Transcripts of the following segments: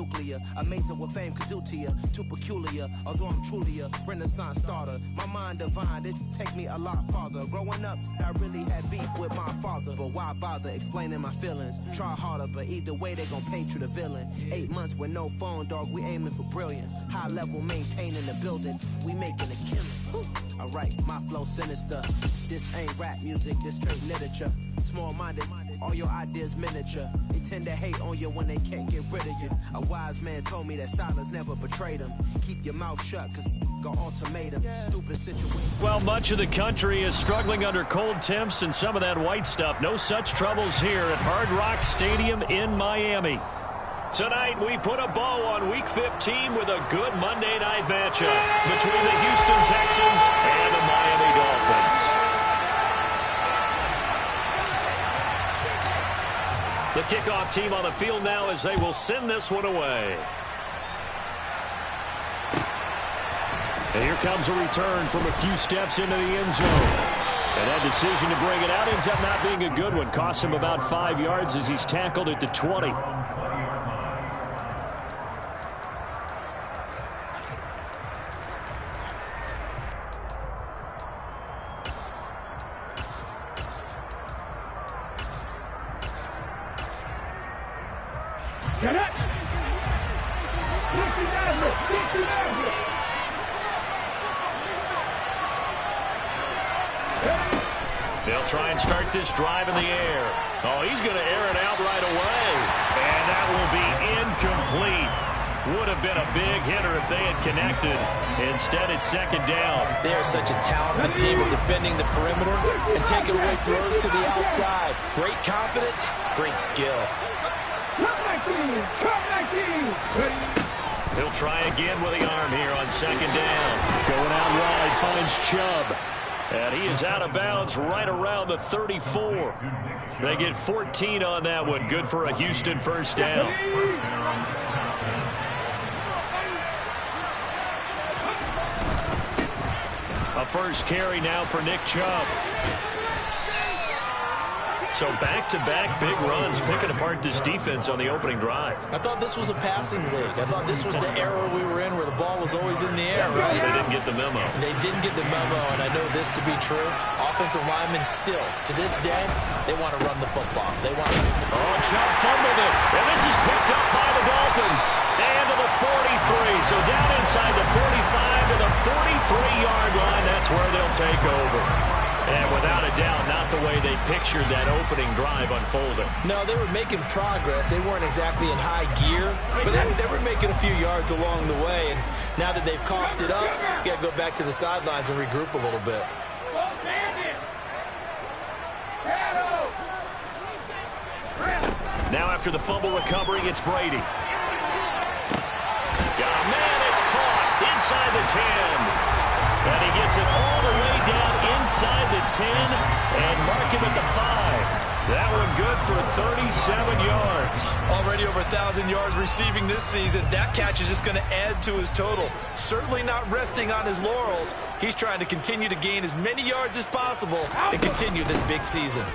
nuclear. Amazing what fame could do to you. Too peculiar, although I'm truly a Renaissance starter. My mind divine, it take me a lot farther. Growing up, I really had beef with my father. But why bother explaining my feelings? Try harder, but either way they gon' paint you the villain. 8 months with no phone, dog, we aiming for brilliance. High level maintaining the building, we making a killing. Alright, my flow sinister. This ain't rap music, this straight literature. Small-minded, all your ideas miniature. They tend to hate on you when they can't get rid of you. A wise man told me that silence never betrayed him. Keep your mouth shut, cause got ultimatums. Stupid situation. Well, much of the country is struggling under cold temps and some of that white stuff. No such troubles here at Hard Rock Stadium in Miami. Tonight, we put a bow on Week 15 with a good Monday night matchup between the Houston Texans and the Miami Dolphins. The kickoff team on the field now as they will send this one away. And here comes a return from a few steps into the end zone. And that decision to bring it out ends up not being a good one. Cost him about 5 yards as he's tackled at the 20. They'll try and start this drive in the air. Oh, he's going to air it out right away. And that will be incomplete. Would have been a big hitter if they had connected. Instead, it's second down. They are such a talented team of defending the perimeter and taking away throws to the outside. Great confidence, great skill. He'll try again with the arm here on second down. Going out wide, finds Chubb. And he is out of bounds right around the 34. They get 14 on that one. Good for a Houston first down. A first carry now for Nick Chubb. So back-to-back big runs, picking apart this defense on the opening drive. I thought this was a passing league. I thought this was the era we were in where the ball was always in the air, right? They didn't get the memo. They didn't get the memo, and I know this to be true. Offensive linemen still, to this day, they want to run the football. They want to... Oh, Chubb fumbled it, and this is picked up by the Dolphins. And to the 43, so down inside the 45 to the 43-yard line. That's where they'll take over. And without a doubt, not the way they pictured that opening drive unfolding. No, they were making progress. They weren't exactly in high gear, but they were making a few yards along the way. And now that they've coughed it up, you got to go back to the sidelines and regroup a little bit. Now after the fumble recovery, it's Brady. Got a man, it's caught inside the 10. And he gets it all the way down inside the 10 and mark him at the 5. That one good for 37 yards. Already over 1,000 yards receiving this season. That catch is just going to add to his total. Certainly not resting on his laurels. He's trying to continue to gain as many yards as possible and continue this big season.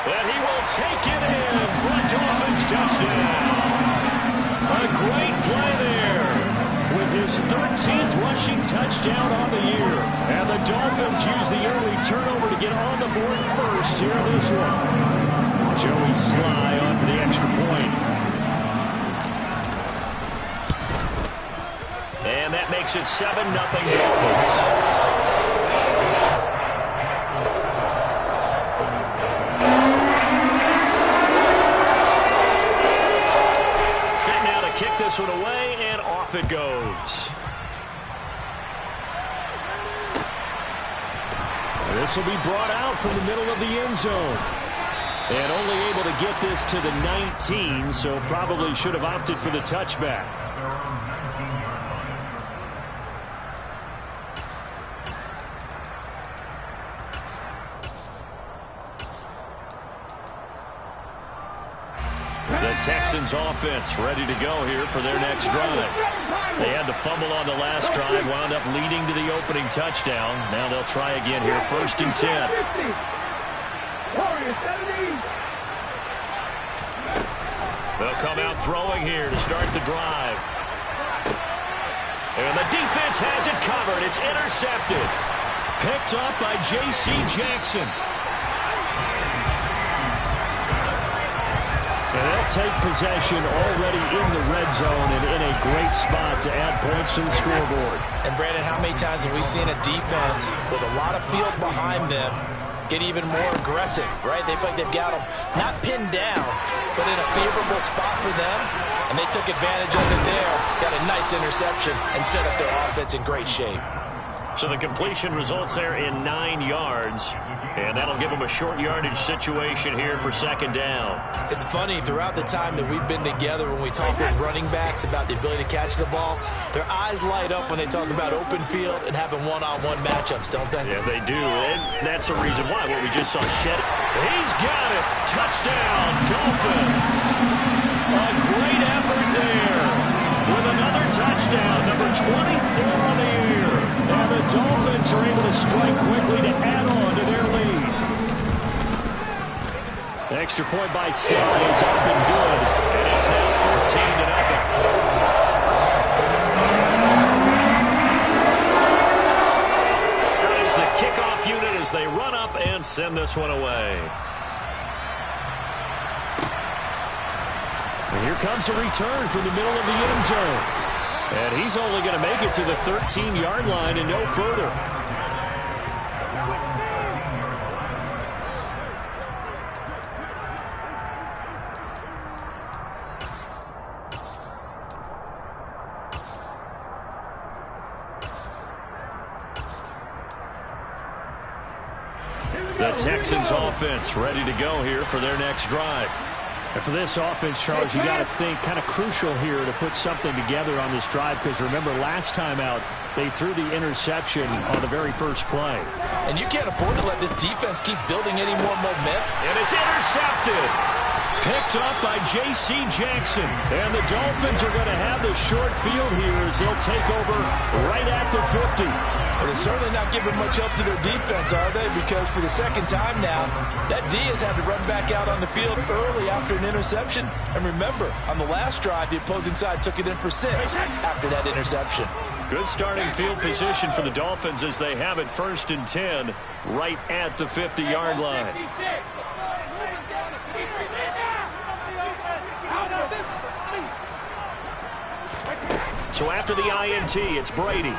And he will take it in for a Dolphins touchdown. A great play there. With his 13th rushing touchdown on the year. And the Dolphins use the early turnover to get on the board first here in this one. Joey Sly on for the extra point. And that makes it 7-0 Dolphins. Set now to kick this one away, and off it goes. This will be brought out from the middle of the end zone. And only able to get this to the 19, so probably should have opted for the touchback. The Texans offense ready to go here for their next drive. They had the fumble on the last drive, wound up leading to the opening touchdown. Now they'll try again here, 1st and 10. The They'll come out throwing here to start the drive. And the defense has it covered. It's intercepted. Picked up by J.C. Jackson. And they'll take possession already in the red zone and in a great spot to add points to the scoreboard. And, Brandon, how many times have we seen a defense with a lot of field behind them get even more aggressive, right? They feel like they've got them not pinned down, but in a favorable spot for them, and they took advantage of it there, got a nice interception, and set up their offense in great shape. So the completion results there in 9 yards, and that'll give them a short yardage situation here for second down. It's funny, throughout the time that we've been together, when we talk with running backs about the ability to catch the ball, their eyes light up when they talk about open field and having one-on-one matchups, don't they? Yeah, they do, and that's the reason why. What we just saw, Shed, he's got it. Touchdown, Dolphins. A great effort there with another touchdown, number 24 on the year. And the Dolphins are able to strike quickly to add on to their lead. The extra point by Sly is up and good, and it's now 14-0. That is the kickoff unit as they run up and send this one away. And here comes a return from the middle of the end zone. And he's only going to make it to the 13-yard line and no further. The Texans offense ready to go here for their next drive. And for this offense, Charles, you got to think kind of crucial here to put something together on this drive, because remember last time out they threw the interception on the very first play. And you can't afford to let this defense keep building any more momentum. And it's intercepted. Picked up by J.C. Jackson. And the Dolphins are going to have the short field here as they'll take over right at the 50. But they're certainly not giving much help to their defense, are they? Because for the second time now, that D has had to run back out on the field early after an interception. And remember, on the last drive, the opposing side took it in for 6 after that interception. Good starting field position for the Dolphins as they have it 1st and 10 right at the 50-yard line. So after the INT, it's Brady.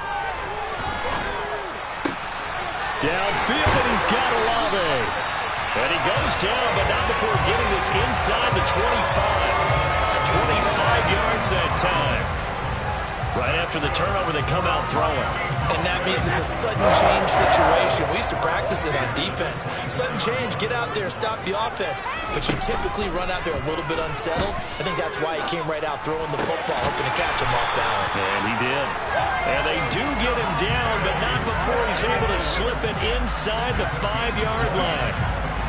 Downfield, and he's got Olave. And he goes down, but not before getting this inside the 25. 25 yards that time. Right after the turnover, they come out throwing. And that means it's a sudden change situation. We used to practice it on defense. Sudden change, get out there, stop the offense. But you typically run out there a little bit unsettled. I think that's why he came right out throwing the football, hoping to catch him off balance. And he did. And they do get him down, but not before he's able to slip it inside the 5-yard line.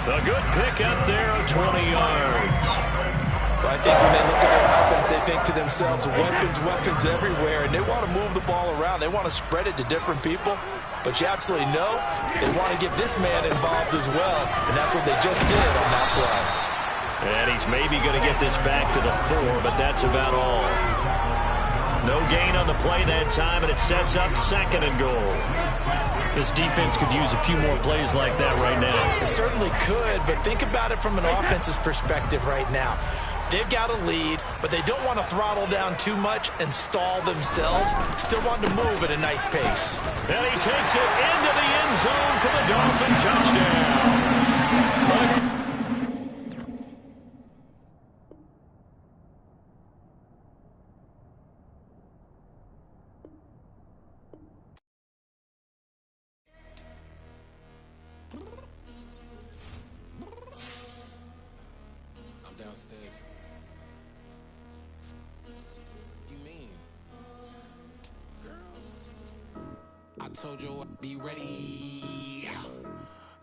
A good pick up there of 20 yards. Well, I think when they look at their offense, they think to themselves, weapons everywhere, and they want to move the ball around. They want to spread it to different people. But you absolutely know they want to get this man involved as well, and that's what they just did on that play. And he's maybe going to get this back to the 4, but that's about all. No gain on the play that time, and it sets up 2nd and goal. This defense could use a few more plays like that right now. It certainly could, but think about it from an offense's perspective right now. They've got a lead, but they don't want to throttle down too much and stall themselves. Still want to move at a nice pace. And he takes it into the end zone for the Dolphin touchdown. Downstairs. You mean? Girl, I told you I'd be ready.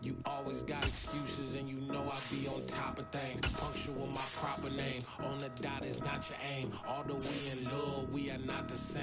You always got excuses and you know I be on top of things. Punctual my proper name. On the dot is not your aim. Although we in love, we are not the same.